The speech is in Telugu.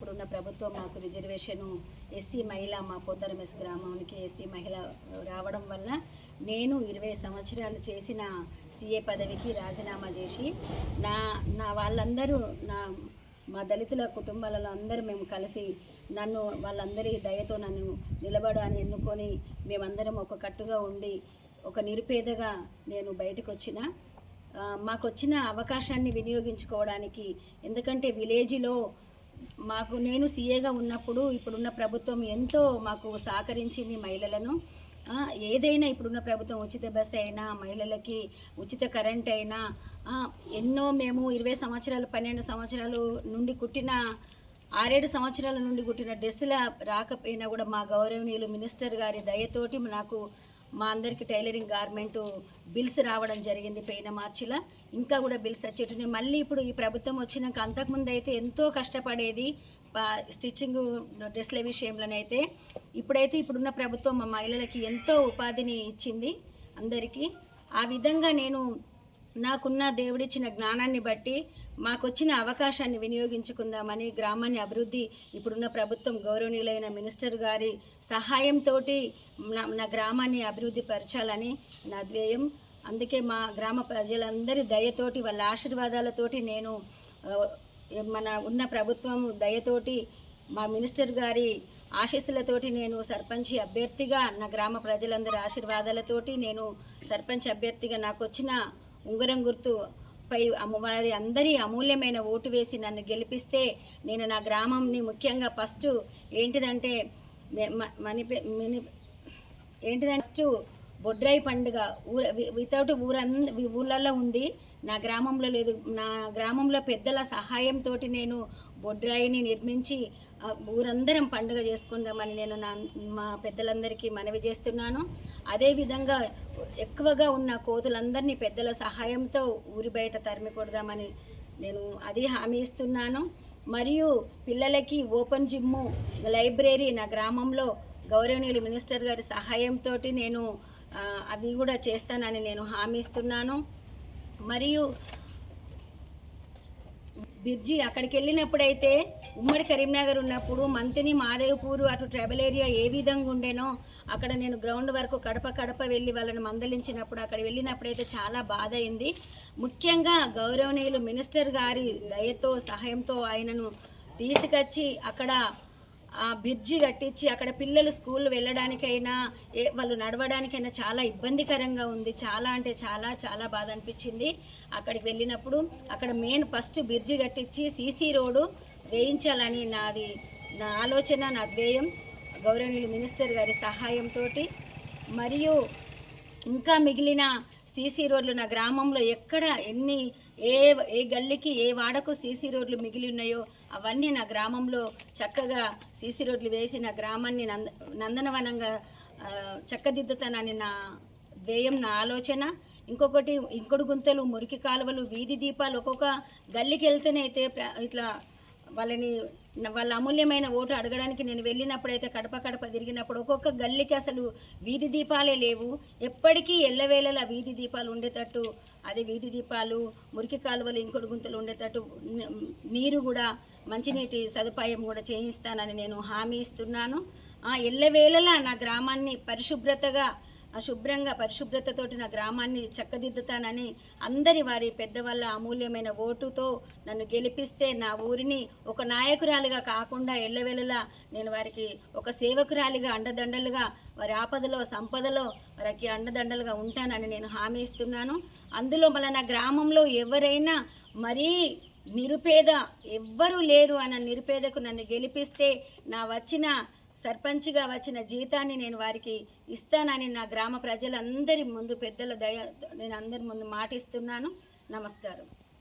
ఇప్పుడున్న ప్రభుత్వం మాకు రిజర్వేషను ఎస్సీ మహిళ మా పోతరమెస్ గ్రామానికి ఎస్సీ మహిళ రావడం వల్ల నేను 20 సంవత్సరాలు చేసిన సీఏ పదవికి రాజీనామా చేసి నా వాళ్ళందరూ మా దళితుల కుటుంబాలలో అందరూ మేము కలిసి వాళ్ళందరి దయతో నన్ను నిలబడని ఎన్నుకొని మేమందరం ఒక కట్టుగా ఉండి ఒక నిరుపేదగా నేను బయటకు వచ్చిన మాకు వచ్చిన అవకాశాన్ని వినియోగించుకోవడానికి. ఎందుకంటే విలేజ్లో నేను సీఏగా ఉన్నప్పుడు ఇప్పుడున్న ప్రభుత్వం ఎంతో మాకు సహకరించింది మహిళలను. ఏదైనా ఇప్పుడున్న ప్రభుత్వం ఉచిత బస్సు అయినా, మహిళలకి ఉచిత కరెంట్ అయినా, ఎన్నో మేము 20 సంవత్సరాలు 12 సంవత్సరాలు నుండి కుట్టిన 6-7 సంవత్సరాల నుండి కుట్టిన డ్రెస్సుల రాకపోయినా కూడా మా గౌరవనీయులు మినిస్టర్ గారి దయతోటి నాకు మా అందరికీ టైలరింగ్ గార్మెంటు బిల్స్ రావడం జరిగింది. పోయిన మార్చిలో ఇంకా కూడా బిల్స్ వచ్చేటున్నాయి. మళ్ళీ ఇప్పుడు ఈ ప్రభుత్వం వచ్చినాక అంతకుముందు అయితే ఎంతో కష్టపడేది స్టిచ్చింగ్ డ్రెస్ల విషయంలోనైతే. ఇప్పుడున్న ప్రభుత్వం మా మహిళలకి ఎంతో ఉపాధిని ఇచ్చింది అందరికీ. ఆ విధంగా నేను నాకున్న దేవుడిచ్చిన జ్ఞానాన్ని బట్టి మాకొచ్చిన అవకాశాన్ని వినియోగించుకుందామని గ్రామాన్ని అభివృద్ధి ఇప్పుడున్న ప్రభుత్వం గౌరవనీయులైన మినిస్టర్ గారి సహాయంతో నా గ్రామాన్ని అభివృద్ధి పరచాలని నా ధ్యేయం. అందుకే మా గ్రామ ప్రజలందరి దయతోటి వాళ్ళ ఆశీర్వాదాలతోటి నేను ఉన్న ప్రభుత్వం దయతోటి మా మినిస్టర్ గారి ఆశీస్సులతోటి నేను సర్పంచ్ అభ్యర్థిగా నా గ్రామ ప్రజలందరి ఆశీర్వాదాలతోటి నేను సర్పంచ్ అభ్యర్థిగా నాకు వచ్చిన ఉంగరం గుర్తుపై వారి అందరి అమూల్యమైన ఓటు వేసి నన్ను గెలిపిస్తే నేను నా గ్రామంని ముఖ్యంగా ఫస్ట్ ఏంటిదంటే ఫస్ట్ బొడ్రాయి పండుగ వితౌట్ ఊళ్ళల్లో ఉంది, నా గ్రామంలో లేదు. నా గ్రామంలో పెద్దల సహాయంతో నేను బొడ్రాయిని నిర్మించి ఊరందరం పండుగ చేసుకుందామని నేను మా పెద్దలందరికీ మనవి చేస్తున్నాను. అదేవిధంగా ఎక్కువగా ఉన్న కోతులందరినీ పెద్దల సహాయంతో ఊరి బయట తరిమి కొడదామని నేను అది హామీ ఇస్తున్నాను. మరియు పిల్లలకి ఓపెన్ జిమ్ము, లైబ్రరీ నా గ్రామంలో గౌరవనీయులు మినిస్టర్ గారి సహాయంతో నేను అవి కూడా చేస్తానని నేను హామీ ఇస్తున్నాను. మరియు బిర్జీ అక్కడికి వెళ్ళినప్పుడైతే ఉమ్మడి కరీంనగర్ ఉన్నప్పుడు మంతిని, మాదేవ్పూర్ అటు ట్రైబల్ ఏరియా ఏ విధంగా ఉండేనో అక్కడ నేను గ్రౌండ్ వరకు కడప వెళ్ళి వాళ్ళని మందలించినప్పుడు అక్కడ వెళ్ళినప్పుడైతే చాలా బాధ అయింది. ముఖ్యంగా గౌరవనీయులు మినిస్టర్ గారి దయతో సహాయంతో ఆయనను తీసుకొచ్చి అక్కడ బ్రిడ్జి కట్టించి అక్కడ పిల్లలు స్కూల్ వెళ్ళడానికైనా వాళ్ళు నడవడానికైనా చాలా ఇబ్బందికరంగా ఉంది. చాలా అంటే చాలా బాధ అనిపించింది. అక్కడికి వెళ్ళినప్పుడు అక్కడ మెయిన్ ఫస్ట్ బ్రిడ్జి కట్టించి సీసీ రోడ్డు వేయించాలని నా ఆలోచన, నా ధ్యేయం. గౌరవనీయులు మినిస్టర్ గారి సహాయంతో మరియు ఇంకా మిగిలిన సీసీ రోడ్లు నా గ్రామంలో ఎక్కడ ఏ గల్లీకి ఏ వాడకు సీసీ రోడ్లు మిగిలి ఉన్నాయో అవన్నీ నా గ్రామంలో చక్కగా సీసీ రోడ్లు వేసి నా గ్రామాన్ని నందనవనంగా చక్కదిద్దుతానని నా ధ్యేయం, నా ఆలోచన. ఇంకొకటి ఇంకుడు గుంతలు, మురికి కాలువలు, వీధి దీపాలు ఒక్కొక్క గల్లీకి వెళ్తేనైతే ఇట్లా వాళ్ళ అమూల్యమైన ఓటు అడగడానికి నేను వెళ్ళినప్పుడైతే కడప తిరిగినప్పుడు ఒక్కొక్క గల్లీకి అసలు వీధి దీపాలే లేవు. ఎప్పటికీ ఎల్లవేళలా వీధి దీపాలు ఉండేటట్టు, అదే వీధి దీపాలు, మురికి కాలువలు, ఇంకుడు గుంతలు ఉండేటట్టు, నీరు కూడా మంచినీటి సదుపాయం కూడా చేయిస్తానని నేను హామీ ఇస్తున్నాను. ఎల్లవేళలా నా గ్రామాన్ని పరిశుభ్రతతోటి నా గ్రామాన్ని చక్కదిద్దుతానని వారి పెద్దవాళ్ళ అమూల్యమైన ఓటుతో నన్ను గెలిపిస్తే నా ఊరిని ఒక నాయకురాలిగా కాకుండా ఎల్లవేళలా నేను వారికి ఒక సేవకురాలిగా అండదండలుగా వారి ఆపదలో సంపదలో వారికి అండదండలుగా ఉంటానని నేను హామీ ఇస్తున్నాను. అందులో మళ్ళీ నా గ్రామంలో ఎవరైనా మరీ నిరుపేద ఎవ్వరూ లేరు అన్న నిరుపేదకు నన్ను గెలిపిస్తే సర్పంచ్గా వచ్చిన జీతాన్ని నేను వారికి ఇస్తానని నా గ్రామ ప్రజలందరి ముందు పెద్దల నేను అందరి ముందు మాటిస్తున్నాను. నమస్కారం.